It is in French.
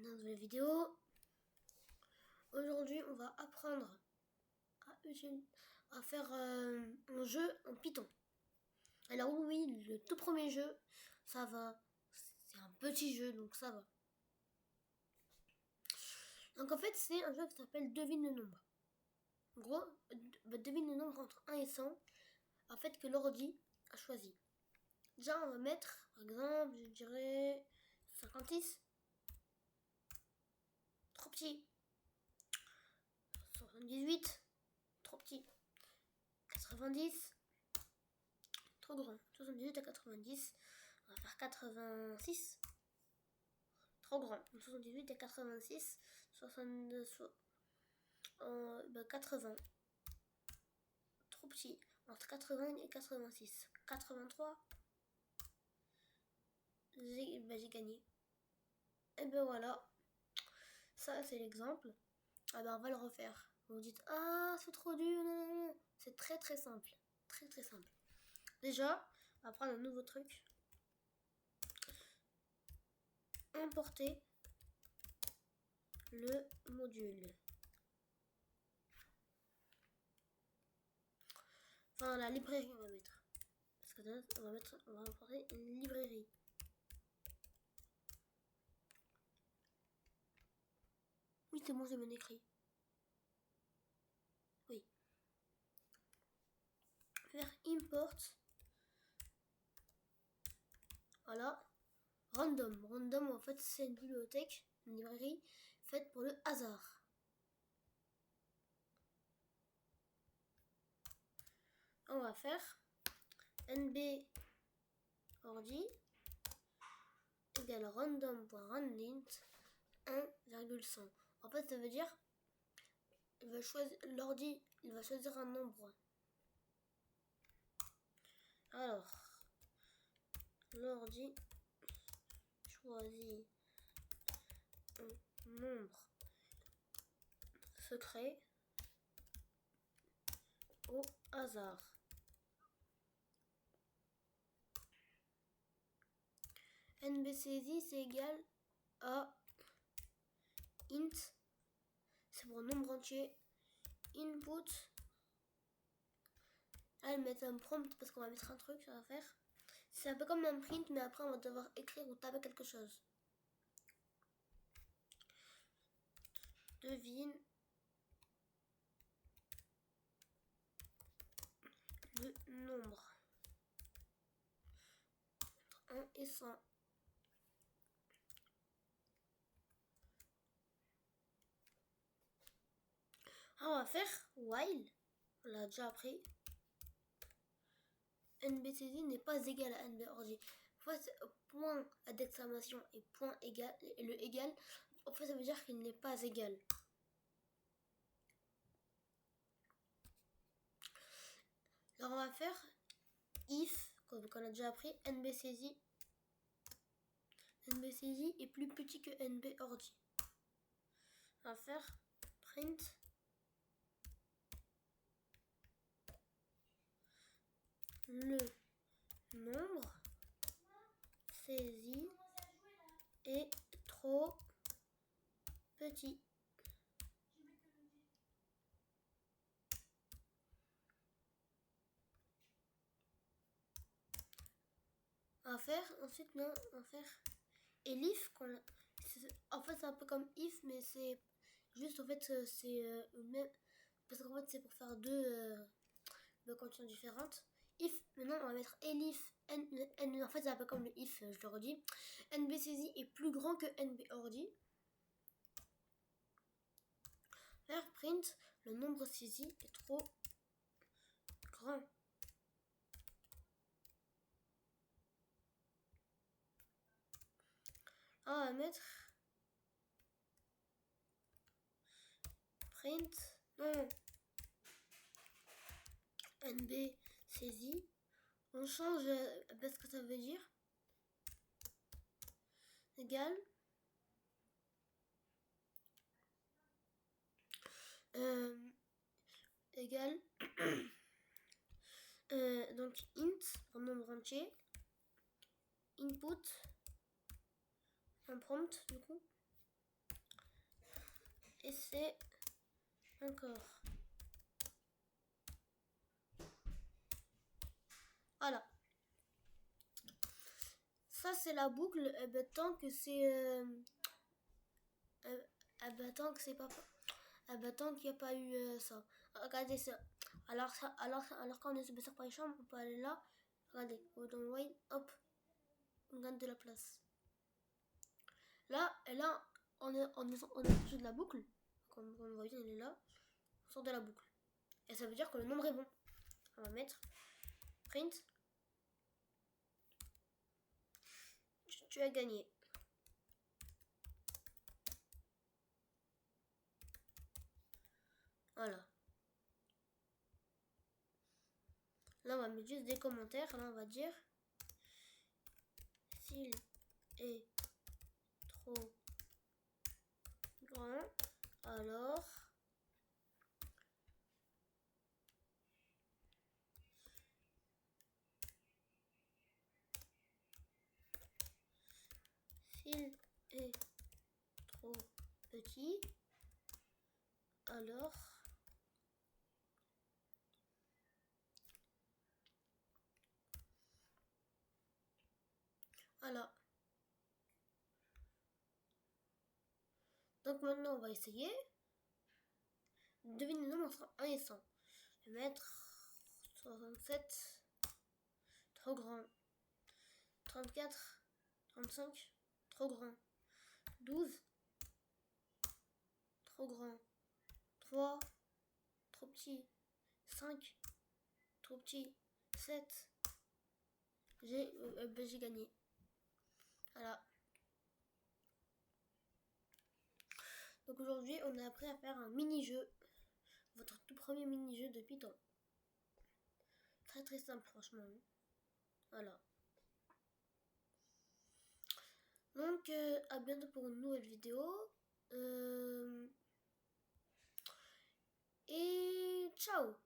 dans une nouvelle vidéo. Aujourd'hui, on va apprendre à faire un jeu en Python. Alors oui, le tout premier jeu, ça va. C'est un petit jeu, donc ça va. Donc en fait, c'est un jeu qui s'appelle Devine le nombre. En gros, devine le nombre entre 1 et 100, en fait, que l'ordi a choisi. Déjà, on va mettre, par exemple, je dirais 56. Trop petit. 78. Trop petit. 90. Trop grand. 78 à 90. On va faire 86. Trop grand. 78 et 86. 62. 80. Trop petit. Entre 80 et 86. 83. J'ai gagné. Et ben voilà. Ça, c'est l'exemple. Ah ben, on va le refaire. Vous dites, ah, c'est trop dur. Non, non, non. C'est très très simple. Très très simple. Déjà, on va prendre un nouveau truc. Importer le module. Enfin, la librairie, on va mettre. Parce que là, on va importer une librairie. Oui, c'est bon, j'ai bien écrit. Oui. Faire import. Voilà. Random. Random, en fait, c'est une bibliothèque, une librairie faite pour le hasard. On va faire nb ordi égale random.randint 1,100. En fait, ça veut dire l'ordi, il va choisir un nombre. Alors, l'ordi choisit un nombre secret au hasard. NBCSI c'est égal à int, c'est pour nombre entier, input. Là, elle met un prompt parce qu'on va mettre un truc, ça va faire. C'est un peu comme un print, mais après on va devoir écrire ou taper quelque chose. Devine le nombre entre 1 et 100. Ah, on va faire while. On l'a déjà appris. NBCSI n'est pas égal à NBORG. Point d'exclamation et point égal, et le égal, en fait, ça veut dire qu'il n'est pas égal. Alors, on va faire if, comme on a déjà appris, NBCSI. NBCSI est plus petit que NBORG. On va faire print le nombre saisi est trop petit. On va faire ensuite elif. En fait, c'est un peu comme if, mais c'est juste en fait c'est même parce qu'en fait c'est pour faire deux conditions différentes. If, maintenant on va mettre elif en fait c'est un peu comme le if, je le redis. NBCSI est plus grand que NBORD. Faire print le nombre saisi est trop grand. On va mettre print NBCSI. On change ce que ça veut dire. Égal égal donc int en nombre entier, input un prompt du coup, Et c'est encore. Voilà. Ça c'est la boucle. Et ben, tant que c'est tant que c'est pas tant qu'il n'y a pas eu ça. Regardez ça. Alors quand on est sur par chambre, on peut aller là. Regardez, dans Wayne, hop, on gagne de la place. Là, et là, on est au-dessus de la boucle. Comme on voit bien, il est là. On sort de la boucle. Et ça veut dire que le nombre est bon. On va mettre print. Tu as gagné. Voilà. Là, on va mettre juste des commentaires. Là, on va dire s'il est trop grand, alors s'il est trop petit, alors voilà. Donc maintenant on va essayer. Devine le nombre entre 1 et 100. Je vais mettre 67, trop grand. 34, 35, trop grand. 12, trop grand. 3, trop petit. 5, trop petit. 7, j'ai gagné. Voilà. Donc aujourd'hui, on a appris à faire un mini-jeu. Votre tout premier mini-jeu de Python. Très très simple franchement. Voilà. Donc à bientôt pour une nouvelle vidéo. Et ciao.